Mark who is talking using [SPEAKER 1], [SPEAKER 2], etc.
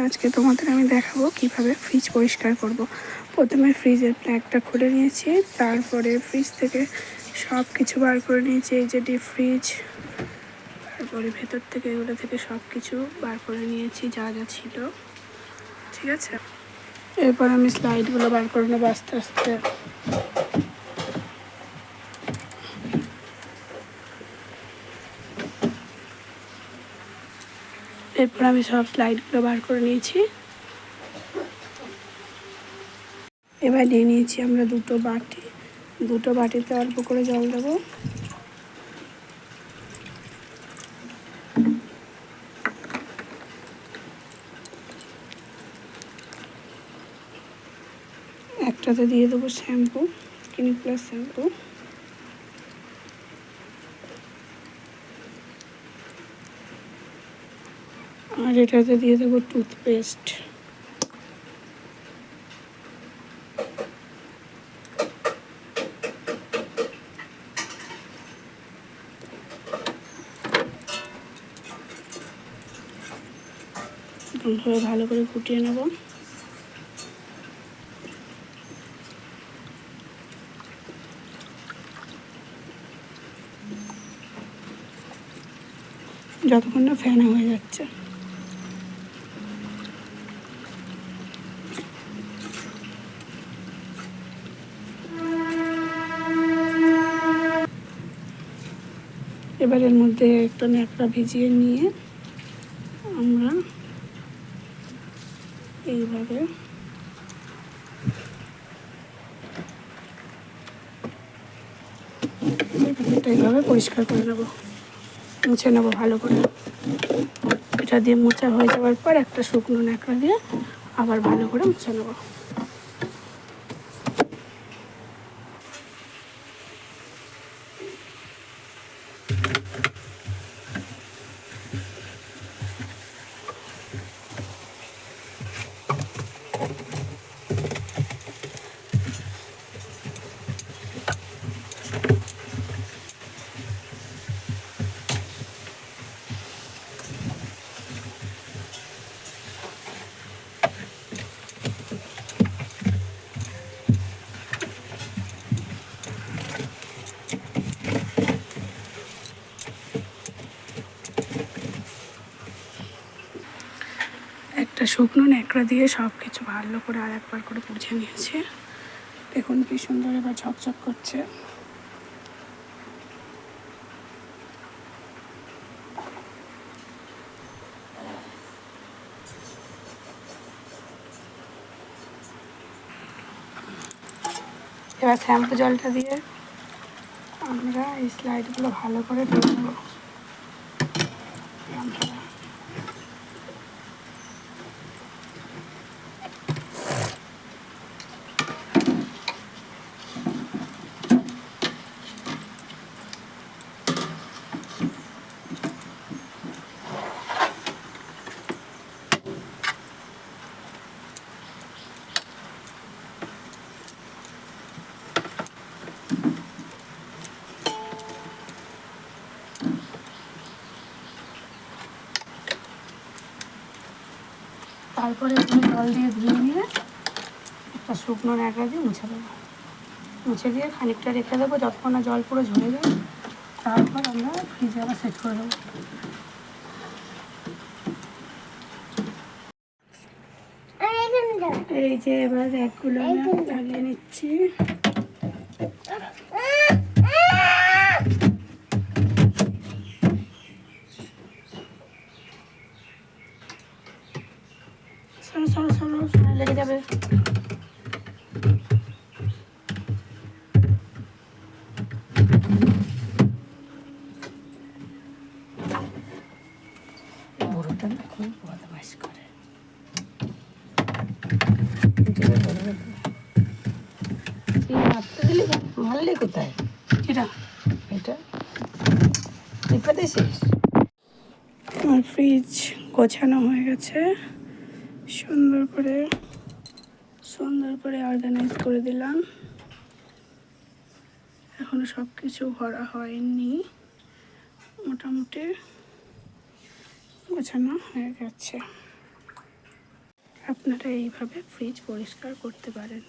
[SPEAKER 1] আজকে তোমাদের আমি দেখাবো কিভাবে ফ্রিজ পরিষ্কার করব। প্রথমে ফ্রিজের প্ল্যাগটা খুলে নিয়েছি, তারপরে ফ্রিজ থেকে সব কিছু বার করে নিয়েছি। এই যে ডিপ ফ্রিজ, তারপরে ভেতর থেকে এগুলো থেকে সব কিছু বার করে নিয়েছি যা যা ছিল। ঠিক আছে, এরপর আমি স্লাইডগুলো বার করে নেবো আস্তে আস্তে। এরপর আমি সব স্লাইডগুলো বার করে নিয়েছি। এবার নিয়ে নিয়েছি আমরা দুটো বাটিতে অল্প করে জল দেবো। একটাতে দিয়ে দেবো শ্যাম্পু, ক্লিনিক প্লাস শ্যাম্পু। আর এটাতে দিয়ে দেবো টুথপেস্ট। ভালো করে ফুটিয়ে নেব। যতক্ষণ না ফেনা হয়ে যাচ্ছে। এবার এর মধ্যে একটা ন্যাকড়া ভিজিয়ে নিয়ে আমরা এইভাবে এইভাবে পরিষ্কার করে নেব, মুছে নেবো ভালো করে। এটা দিয়ে মোছা হয়ে যাওয়ার পর একটা শুকনো ন্যাকড়া দিয়ে আবার ভালো করে মুছে নেবো। একটা শুকনো ন্যাকড়া দিয়ে সব কিছু ভালো করে আর একবার করে মুছে নিয়েছে। দেখুন কি সুন্দর এবার ঝকঝক করছে। এবার শ্যাম্পু জলটা দিয়ে আমরা এই স্লাইডগুলো ভালো করে ধুয়ে নেব। তারপরে জল দিয়ে ধুয়ে নিয়ে একটা শুকনো ন্যাকড়া দিয়ে মুছে দেবো। মুছে দিয়ে খানিকটা রেখে দেবো যতক্ষণ না জল পুরো ঝরে যায়। তারপর আমরা ফ্রিজে আবার সেট করে দেবো। এই যে এবার র্যাকগুলো লাগিয়ে নিচ্ছি। সরো লেগে যাবে। বড়টা না খুব বদমাশ করে। মারলে কোথায় এটা এটা টিপাতে শেষ। আমার ফ্রিজ গোছানো হয়ে গেছে, সুন্দর করে অর্গানাইজ করে দিলাম। এখনো সব কিছু ভরা হয়নি, মোটামুটি গোছানো হয়ে গেছে। আপনারা এইভাবে ফ্রিজ পরিষ্কার করতে পারেন।